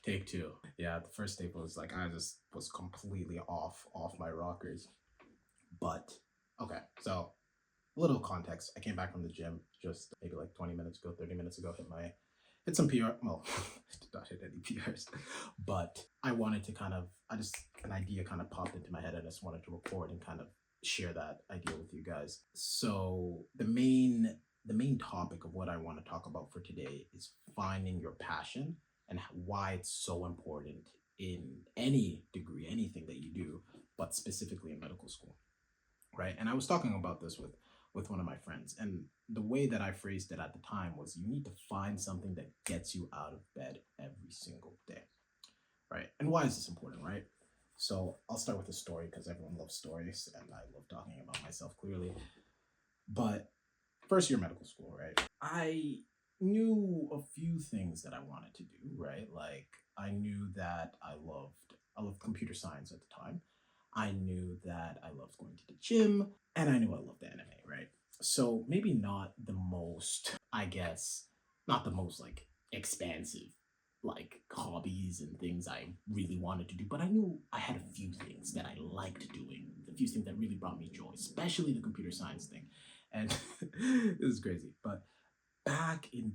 Take two. Yeah, the first tape was like I just was completely off my rockers. But okay, so a little context. I came back from the gym just maybe like 20 minutes ago, 30 minutes ago, hit some PR. Well, did not hit any PRs, but I wanted to I just, an idea kind of popped into my head. I just wanted to record and kind of share that idea with you guys. So the main topic of what I want to talk about for today is finding your passion and why it's so important in any degree, anything that you do, but specifically in medical school, right? And I was talking about this with one of my friends, and the way that I phrased it at the time was you need to find something that gets you out of bed every single day, right? And why is this important, right? So I'll start with a story because everyone loves stories and I love talking about myself clearly. But first year medical school, right? I knew a few things that I wanted to do, right? Like I knew that I loved computer science at the time. I knew that I loved going to the gym, and I knew I loved anime, right? So maybe not the most, I guess, not the most like expansive like hobbies and things I really wanted to do, but I knew I had a few things that I liked doing, a few things that really brought me joy, especially the computer science thing. And this is crazy, but back in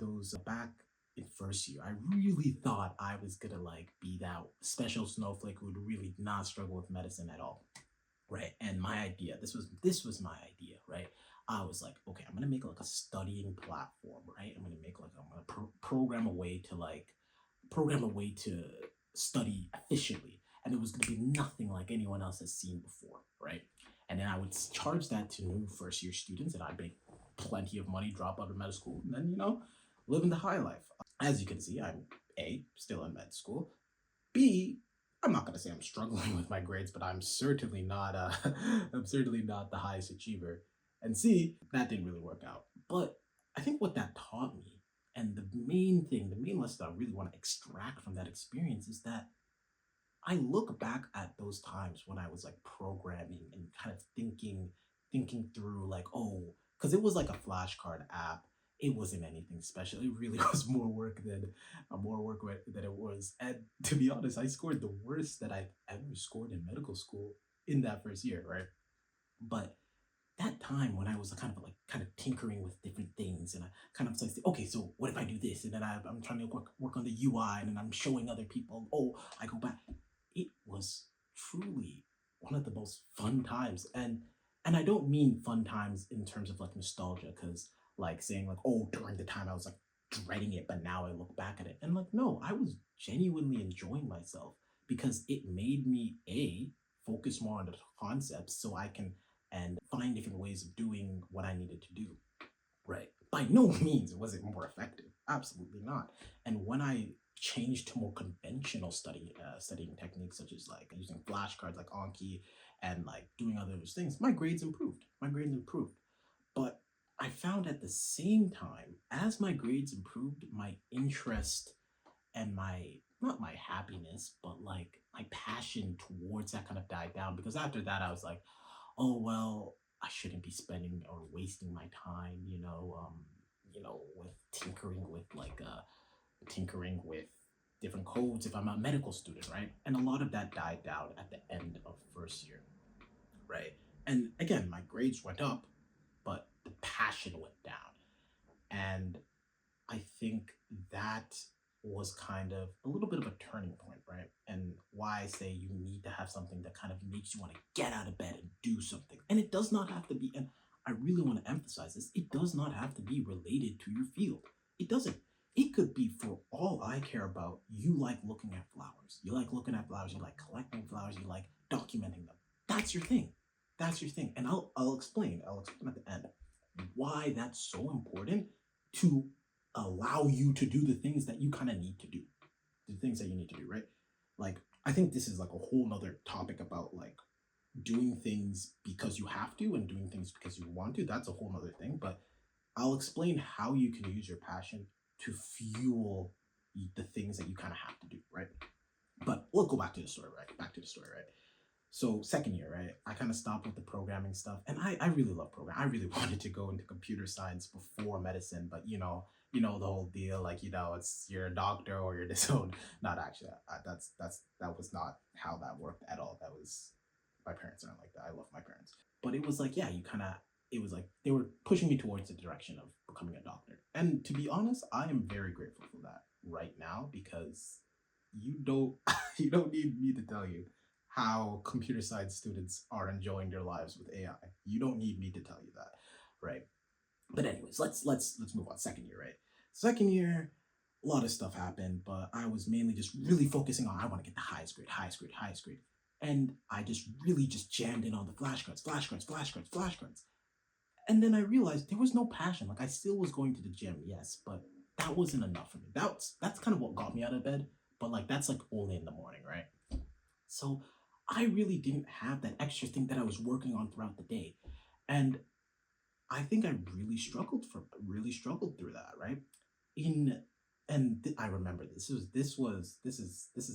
first year, I really thought I was gonna like be that special snowflake who would really not struggle with medicine at all, right? And my idea, this was my idea, right? I was like, okay, I'm gonna make like a studying platform, right? I'm gonna program a way to study efficiently, and it was gonna be nothing like anyone else has seen before, right? And then I would charge that to new first year students, and I'd make plenty of money, drop out of med school, and then living the high life. As you can see, I'm A, still in med school. B, I'm not gonna say I'm struggling with my grades, but I'm certainly not I'm certainly not the highest achiever. And C, that didn't really work out. But I think what that taught me, and the main lesson I really want to extract from that experience is that I look back at those times when I was like programming and kind of thinking through like, oh, because it was like a flashcard app. It wasn't anything special. It really was more work than it was. And to be honest, I scored the worst that I've ever scored in medical school in that first year, right? But that time when I was kind of tinkering with different things, and I kind of like, okay, so what if I do this? And then I'm trying to work on the UI, and then I'm showing other people, oh, I go back. It was truly one of the most fun times. And I don't mean fun times in terms of like nostalgia, because like saying like, oh, during the time I was like dreading it, but now I look back at it. And like, no, I was genuinely enjoying myself because it made me a focus more on the concepts so I can and find different ways of doing what I needed to do. Right. By no means was it more effective. Absolutely not. And when I changed to more conventional studying techniques, such as like using flashcards like Anki and like doing other things, my grades improved. My grades improved. But I found at the same time, as my grades improved, my interest and my not my happiness, but like my passion towards that kind of died down because after that I was like, oh well, I shouldn't be spending or wasting my time, with tinkering with different codes if I'm a medical student, right? And a lot of that died down at the end of first year, right? And again, my grades went up, but the passion went down. And I think that was kind of a little bit of a turning point, right? And why I say you need to have something that kind of makes you want to get out of bed and do something. And it does not have to be, and I really want to emphasize this, it does not have to be related to your field. It doesn't. It could be for all I care about. You like looking at flowers. You like looking at flowers. You like collecting flowers. You like documenting them. That's your thing. That's your thing. And I'll explain. I'll explain at the end why that's so important to allow you to do the things that you kind of need to do, the things that you need to do, right? Like, I think this is like a whole nother topic about like doing things because you have to and doing things because you want to. That's a whole nother thing. But I'll explain how you can use your passion to fuel the things that you kind of have to do, right? But we'll go back to the story, right? Back to the story, right? So second year, right? I kind of stopped with the programming stuff, and I really love programming. I really wanted to go into computer science before medicine, but the whole deal, like, it's you're a doctor or you're disowned. Not actually. That was not how that worked at all. That was my parents aren't like that. I love my parents, but it was like, yeah, you kind of. It was like they were pushing me towards the direction of becoming a doctor, and to be honest, I am very grateful for that right now because you don't you don't need me to tell you how computer science students are enjoying their lives with AI. You don't need me to tell you that, right? But anyways, let's move on. Second year, right? Second year, a lot of stuff happened, but I was mainly just really focusing on I want to get the highest grade, highest grade, highest grade. And I just really just jammed in on the flashcards, flashcards, flashcards, flashcards. And then I realized there was no passion. Like I still was going to the gym, yes, but that wasn't enough for me. That's kind of what got me out of bed. But like that's like only in the morning, right? So I really didn't have that extra thing that I was working on throughout the day. And I think I really struggled through that, right? In I remember this is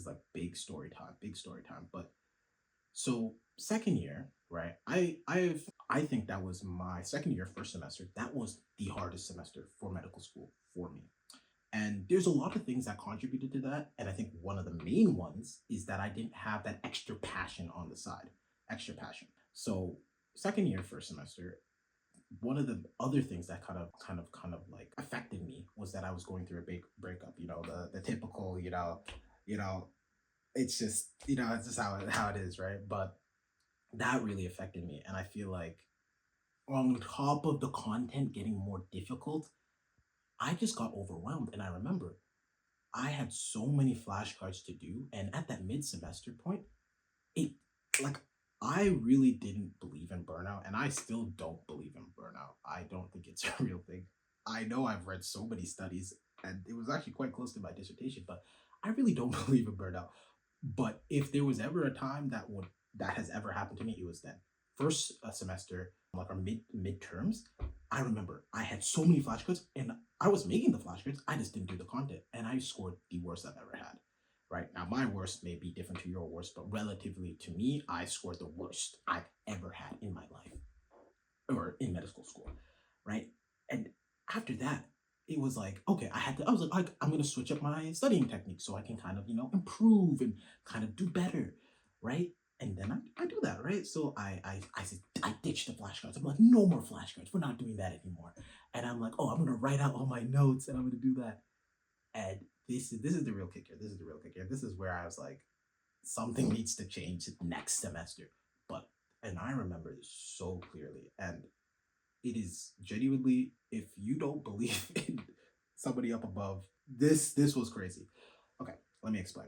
like big story time. But so second year, right? I think that was my second year, first semester. That was the hardest semester for medical school for me. And there's a lot of things that contributed to that. And I think one of the main ones is that I didn't have that extra passion on the side, extra passion. So second year, first semester, one of the other things that kind of like affected me was that I was going through a big breakup. The typical, you know, it's just how it is, right? But that really affected me, and I feel like on top of the content getting more difficult, I just got overwhelmed. And I remember I had so many flashcards to do, and at that mid semester point, it like I really didn't believe in burnout, and I still don't believe in burnout. I don't think it's a real thing. I know I've read so many studies, and it was actually quite close to my dissertation, but I really don't believe in burnout. But if there was ever a time that has ever happened to me, it was then. First semester, like our midterms, I remember I had so many flashcards, and I was making the flashcards. I just didn't do the content, and I scored the worst I've ever had. Right now, my worst may be different to your worst, but relatively to me, I scored the worst I've ever had in my life or in medical school, right? And after that, it was like, okay, I was like, I'm gonna switch up my studying technique so I can kind of, improve and kind of do better, right? And then I do that, right? So I said, I ditched the flashcards. I'm like, no more flashcards. We're not doing that anymore. And I'm like, oh, I'm gonna write out all my notes and I'm gonna do that. And this is the real kicker. This is the real kicker. This is where I was like, something needs to change next semester. But and I remember this so clearly. And it is genuinely, if you don't believe in somebody up above, this was crazy. Okay, let me explain.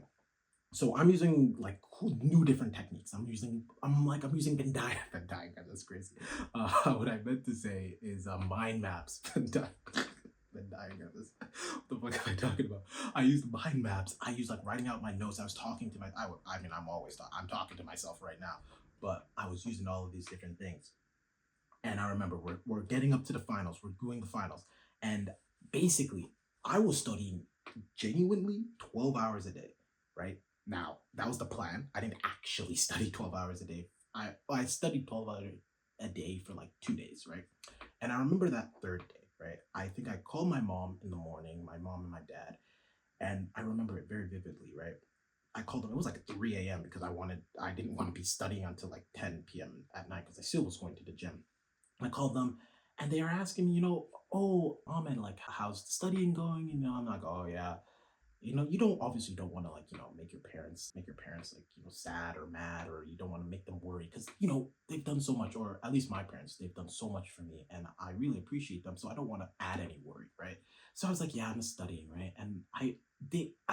So I'm using like new different techniques. I'm using Venn diagram. Venn diagram. That's crazy. What I meant to say is mind maps. Venn diagram. What the fuck am I talking about? I used mind maps. I used like writing out my notes. I was talking to I mean, I'm talking to myself right now, but I was using all of these different things. And I remember we're getting up to the finals. We're doing the finals. And basically, I was studying genuinely 12 hours a day, right? Now, that was the plan. I didn't actually study 12 hours a day. I studied 12 hours a day for like 2 days, right? And I remember that third day, right? I think I called my mom in the morning, my mom and my dad, and I remember it very vividly, right? I called them. It was like 3 a.m. because I didn't want to be studying until like 10 p.m. at night because I still was going to the gym. I called them and they are asking me, oh, Ahmed, like, how's the studying going? I'm like, oh, yeah. You don't obviously don't want to like, make your parents like, sad or mad, or you don't want to make them worry because, they've done so much, or at least my parents, they've done so much for me and I really appreciate them. So I don't want to add any worry, right? So I was like, yeah, I'm studying, right? And I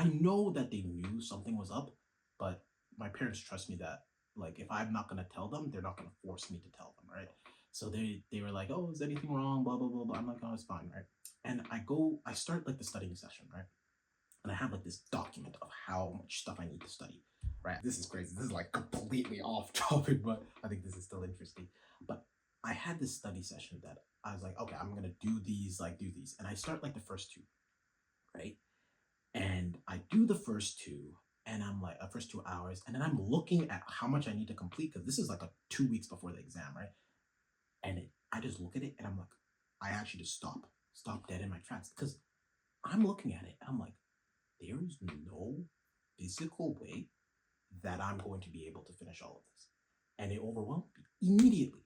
know that they knew something was up, but my parents trust me that like if I'm not gonna tell them, they're not gonna force me to tell them, right? So they were like, oh, is anything wrong? Blah blah blah blah. I'm like, oh, it's fine, right? And I start like the studying session, right? And I have like this document of how much stuff I need to study, right? This is crazy. This is like completely off topic, but I think this is still interesting. But I had this study session that I was like, okay, I'm gonna do these, and I start like the first two, right? And I do the first two, and I'm like, first 2 hours, and then I'm looking at how much I need to complete because this is like a 2 weeks before the exam, right? And I just look at it, and I'm like, I actually just stop dead in my tracks because I'm looking at it and I'm like, there is no physical way that I'm going to be able to finish all of this. And it overwhelmed me immediately.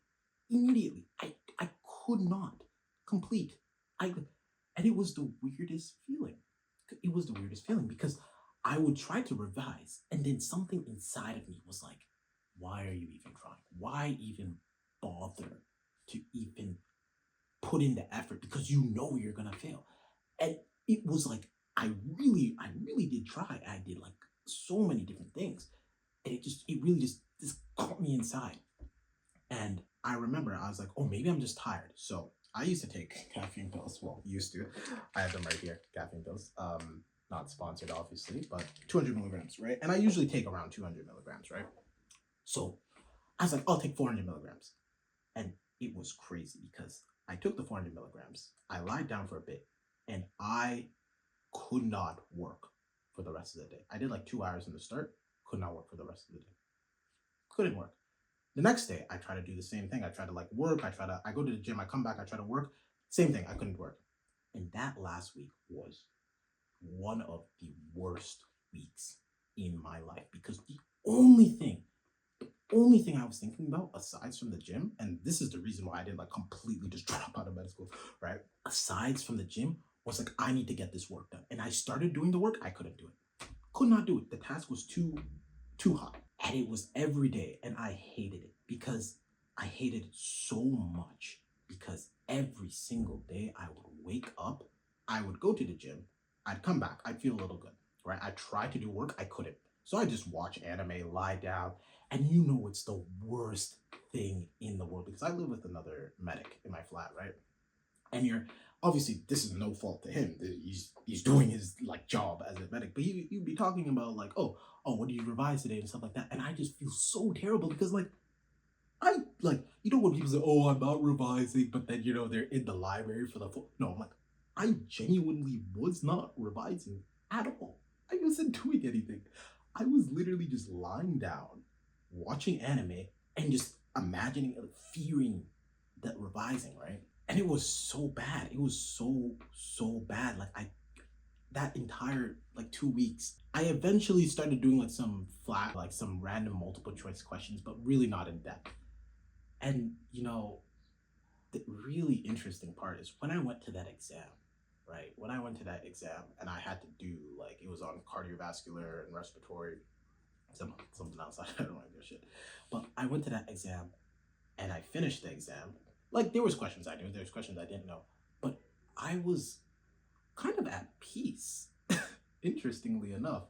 Immediately. I could not complete. I and it was the weirdest feeling. It was the weirdest feeling because I would try to revise, and then something inside of me was like, why are you even trying? Why even bother to even put in the effort because you know you're gonna fail? And it was like I really did try. I did like so many different things, and it really just caught me inside. And I remember I was like, oh, maybe I'm just tired. So I used to take caffeine pills. Well, used to. I have them right here, caffeine pills. Not sponsored, obviously, but 200 milligrams, right? And I usually take around 200 milligrams, right? So I was like, I'll take 400 milligrams. And it was crazy because I took the 400 milligrams, I lied down for a bit, and I could not work for the rest of the day. I did like 2 hours in the start, could not work for the rest of the day. Couldn't work. The next day, I try to do the same thing. I try to like work. I go to the gym. I come back. I try to work. Same thing. I couldn't work. And that last week was one of the worst weeks in my life because the only thing I was thinking about, aside from the gym, and this is the reason why I didn't like completely just drop out of med school, right? Aside from the gym, was like I need to get this work done, and I started doing the work. I couldn't do it. Could not do it. The task was too hard, and it was every day, and I hated it because I hated it so much because every single day I would wake up, I would go to the gym, I'd come back, I'd feel a little good, right? I tried to do work, I couldn't. So I just watch anime, lie down, and you know it's the worst thing in the world because I live with another medic in my flat, right? And you're obviously this is no fault to him. He's doing his like job as a medic, but you'd be talking about like, oh, what did you revise today and stuff like that, and I just feel so terrible because like I like when people say, oh, I'm not revising, but then they're in the library for the full. No, I'm like, I genuinely was not revising at all. I wasn't doing anything. I was literally just lying down, watching anime, and just imagining, fearing that revising, right? And it was so bad. It was so bad. Like that entire like 2 weeks, I eventually started doing like some flat, like some random multiple choice questions, but really not in depth. And the really interesting part is when I went to that exam, right? When I went to that exam and I had to do like it was on cardiovascular and respiratory, something else. I don't want to do shit. But I went to that exam and I finished the exam. Like there was questions I knew, there was questions I didn't know, but I was kind of at peace. Interestingly enough,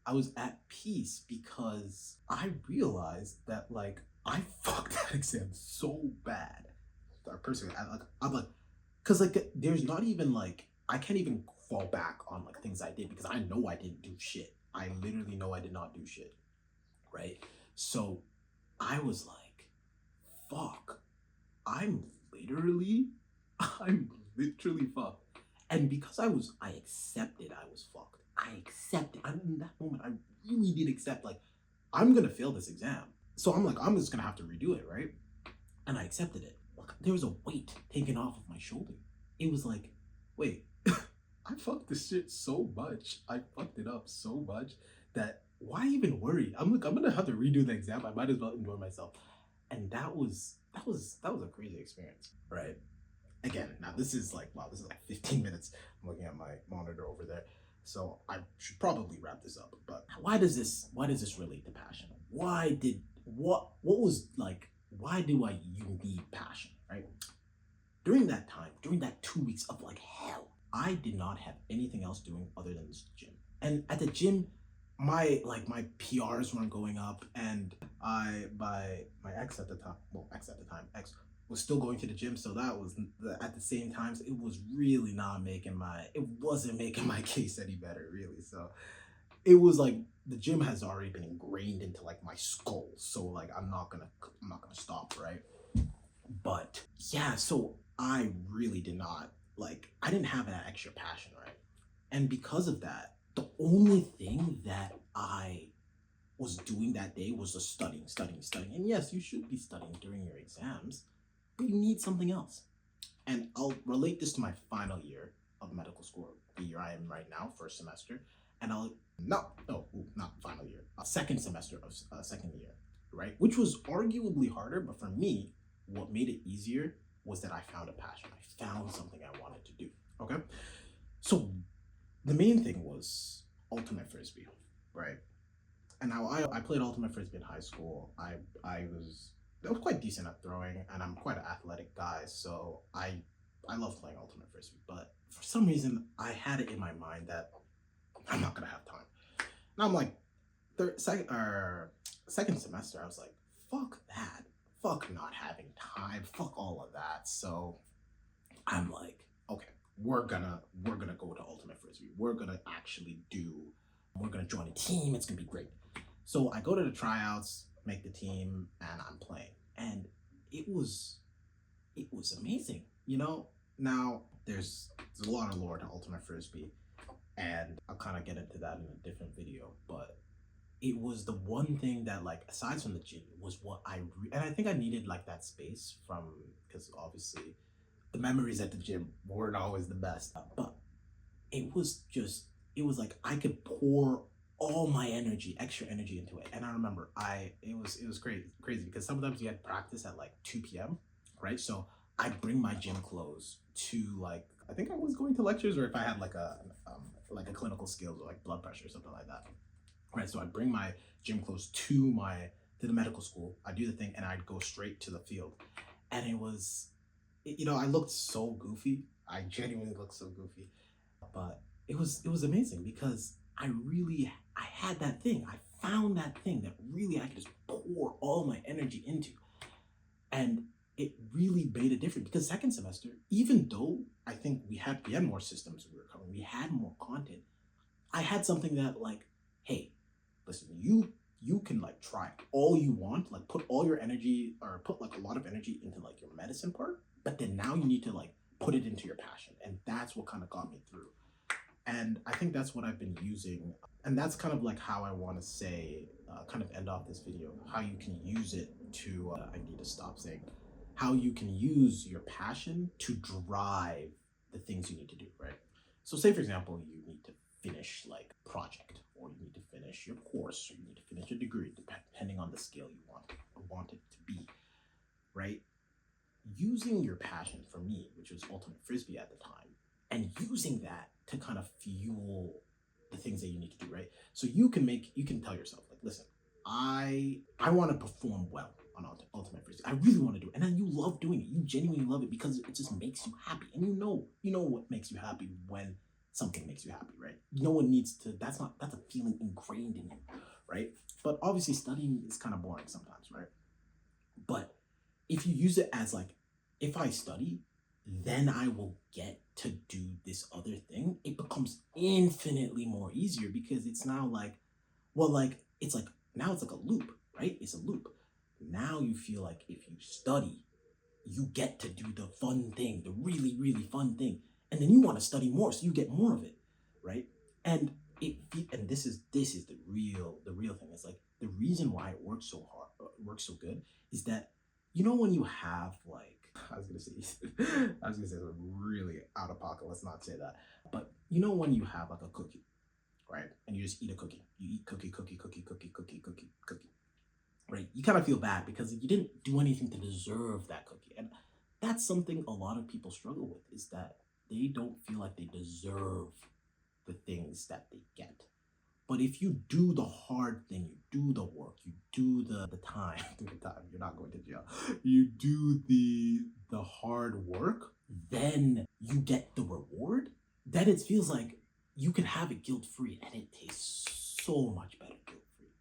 I was at peace because I realized that like I fucked that exam so bad. Personally, I'm like, cause like there's not even like I can't even fall back on like things I did because I know I didn't do shit. I literally know I did not do shit, right? So I was like, fuck, I'm literally, I'm literally fucked. And because I accepted I was fucked. I accepted. I mean, in that moment, I really did accept, like, I'm gonna fail this exam. So I'm like, I'm just gonna have to redo it, right? And I accepted it. Like, there was a weight taken off of my shoulder. It was like, wait, I fucked this shit so much. I fucked it up so much that why even worry? I'm like, I'm gonna have to redo the exam. I might as well enjoy myself. And that was a crazy experience, right? Again, now this is like wow, this is like 15 minutes. I'm looking at my monitor over there. So I should probably wrap this up. But why does this relate to passion? What was like why do I you need passion, right? During that time, during that 2 weeks of like hell, I did not have anything else doing other than this gym. And at the gym, my PRs weren't going up, and my ex at the time, well, ex was still going to the gym, so that was at the same time. So it was really not it wasn't making my case any better, really. So it was like the gym has already been ingrained into like my skull, so like I'm not gonna stop, right? But yeah, so I really did not like I didn't have that extra passion, right? And because of that, the only thing that I was doing that day was just studying, studying, studying. And yes, you should be studying during your exams, but you need something else. And I'll relate this to my final year. of medical school, the year I am right now, first semester, and I'll no, no, not final year, second semester of second year, right? Which was arguably harder, but for me, what made it easier was that I found a passion. I found something I wanted to do. Okay, so the main thing was ultimate frisbee, right? And now I played ultimate frisbee in high school. I was quite decent at throwing, and I'm quite an athletic guy, so I love playing ultimate frisbee. But for some reason, I had it in my mind that I'm not gonna have time. And I'm like, second semester, I was like, fuck that, fuck not having time, fuck all of that. So I'm like, okay, we're gonna go to ultimate frisbee. We're gonna join a team. It's gonna be great. So I go to the tryouts, make the team, and I'm playing. And it was it was amazing. Now there's a lot of lore to ultimate frisbee, and I'll kind of get into that in a different video. But it was the one thing that, like, aside from the gym, was what and I think I needed like that space from, because obviously the memories at the gym weren't always the best. But it was like I could pour all my energy, extra energy into it. And I remember it was crazy because sometimes you had practice at like 2 p.m., right? So I'd bring my gym clothes to, like, I think I was going to lectures, or if I had like a clinical skills or like blood pressure or something like that. Right. So I'd bring my gym clothes to the medical school. I'd do the thing and I'd go straight to the field. And I looked so goofy. I genuinely looked so goofy, but it was amazing because I had that thing. I found that thing that really I could just pour all my energy into, and it really made a difference. Because second semester, even though I think we had more systems we were covering, we had more content. I had something that, like, hey, listen, you can like try all you want, like put all your energy, or put like a lot of energy into like your medicine part, but then now you need to like put it into your passion, and that's what kind of got me through. And I think that's what I've been using, and that's kind of like how I want to say, kind of end off this video, how you can use it to, I need to stop saying, how you can use your passion to drive the things you need to do, right? So say, for example, you need to finish like a project, or you need to finish your course, or you need to finish your degree, depending on the scale you want it to be, right? Using your passion, for me, which was ultimate frisbee at the time, and using that to kind of fuel the things that you need to do, right? So you can tell yourself, like, listen, I want to perform well on ultimate frisbee. I really want to do it, and then you love doing it. You genuinely love it because it just makes you happy, and you know what makes you happy when something makes you happy, right? No one needs to. That's a feeling ingrained in you, right? But obviously, studying is kind of boring sometimes, right? But if you use it as like, if I study, then I will get to do this other thing, it becomes infinitely more easier, because it's now like, well, like, it's like, now it's like a loop, right? It's a loop. Now you feel like if you study, you get to do the fun thing, the really, really fun thing. And then you want to study more, so you get more of it, right? And and this is the real thing. It's like the reason why it works so hard, works so good, is that, when you have like, I was gonna say I was gonna say something really out of pocket. Let's not say that. But when you have like a cookie, right? And you just eat a cookie. You eat cookie, cookie, cookie, cookie, cookie, cookie, cookie. Right? You kind of feel bad because you didn't do anything to deserve that cookie. And that's something a lot of people struggle with, is that they don't feel like they deserve the things that they get. But if you do the hard thing, you do the work, you do the time, do the time, you're not going to jail. You do the hard work, then you get the reward. Then it feels like you can have it guilt free, and it tastes so much better guilt free.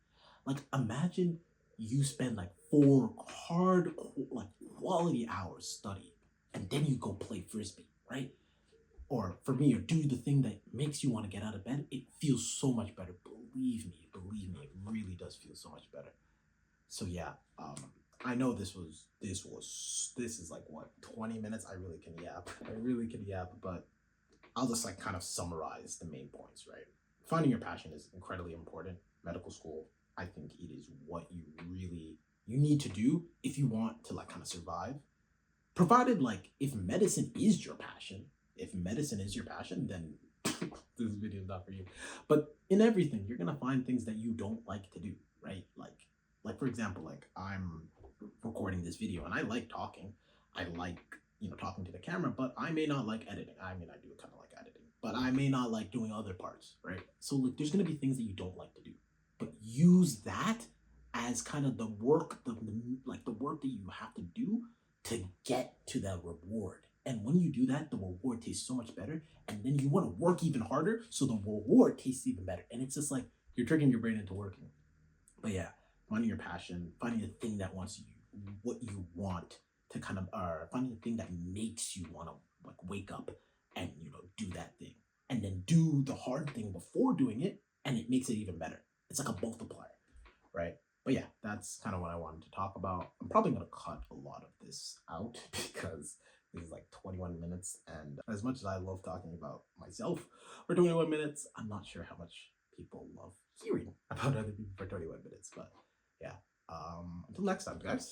Like, imagine you spend like 4 hard, like, quality hours studying, and then you go play frisbee, right? Or for me, or do the thing that makes you want to get out of bed. It feels so much better. Believe me, it really does feel so much better. So yeah, I know this is like, what, 20 minutes. I really can yap, but I'll just like kind of summarize the main points, right? Finding your passion is incredibly important. Medical school, I think it is what you need to do if you want to like kind of survive. Provided, like, if medicine is your passion, if medicine is your passion, then this video is not for you. But in everything, you're gonna find things that you don't like to do, right? Like for example, like I'm recording this video and I like talking. I like, talking to the camera, but I may not like editing. I mean, I do kind of like editing, but I may not like doing other parts, right? So like, there's gonna be things that you don't like to do, but use that as kind of the work, like the work that you have to do to get to that reward. And when you do that, the reward tastes so much better. And then you want to work even harder, so the reward tastes even better. And it's just like you're tricking your brain into working. But yeah, finding your passion, finding the thing that wants you, what you want to kind of, finding the thing that makes you want to like wake up and do that thing, and then do the hard thing before doing it, and it makes it even better. It's like a multiplier, right? But yeah, that's kind of what I wanted to talk about. I'm probably gonna cut a lot of this out because this is like 21 minutes, and as much as I love talking about myself for 21 minutes, I'm not sure how much people love hearing about other people for 21 minutes. But yeah, until next time, guys.